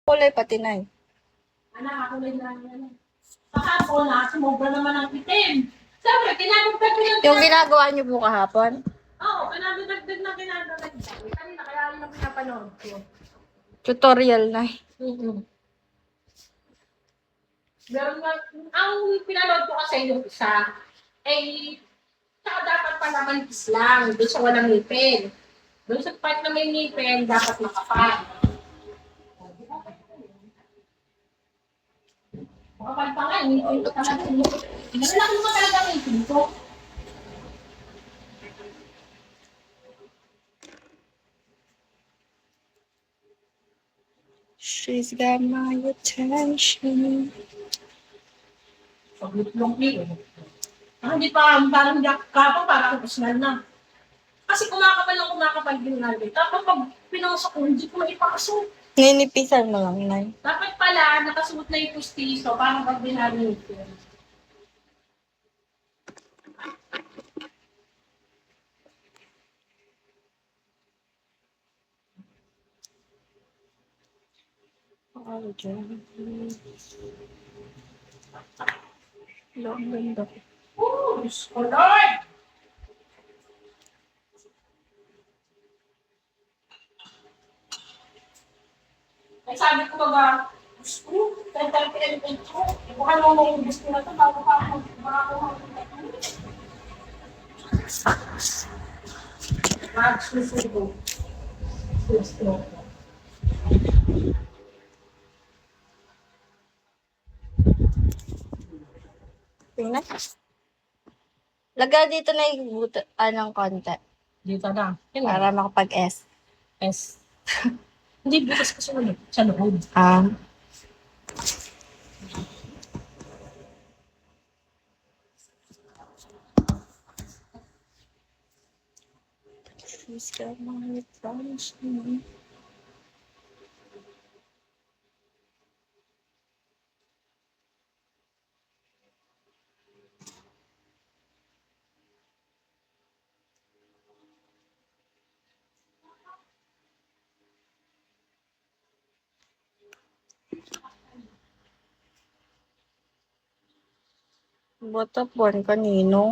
Kulay pati na eh. Anak, ako na yan. Kahapon na, sumobra naman ang itim. Siyempre, kinadagdag ko yung... Yung ginagawa niyo po kahapon? Oo, kinadagdag na kinadagdag. Kanina, kaya yun ang pinapanood ko. Tutorial na eh. Meron nga, ang pinanood ko kasi yung isa, eh, saka dapat pala manipis lang, doon sa walang ngipin. Doon sa part na may ngipin, dapat makapal. Makapal pa nga, ngipin ko talaga. Lalaki mo talaga ang ngipin ko. She's got my attention. Pag long eh. Hindi pa, parang kapag parang personal na. Kasi kumakapal din natin. Tapos pag pinasok ko, hindi ko maipasok. Ninipisan mo lang, Nay. Dapat pala, nakasuot na yung pustiso, parang pag binarinig ko. Oh, Diyan. Ang ganda. Oh, Diyos ko, Lord! Ay sabi ko baga, gusto ko, dahil pinalitin ko. Baka mo yung gusto na ito, bago pa ako, baka ako magsusubo. Gusto. Tingnan. Laga dito na yung anong konti. Dito na. Yan Para makapag-S. S. Hindi, bukas kasi ulit. Sa loob. She's got my attention. Botapon kanino?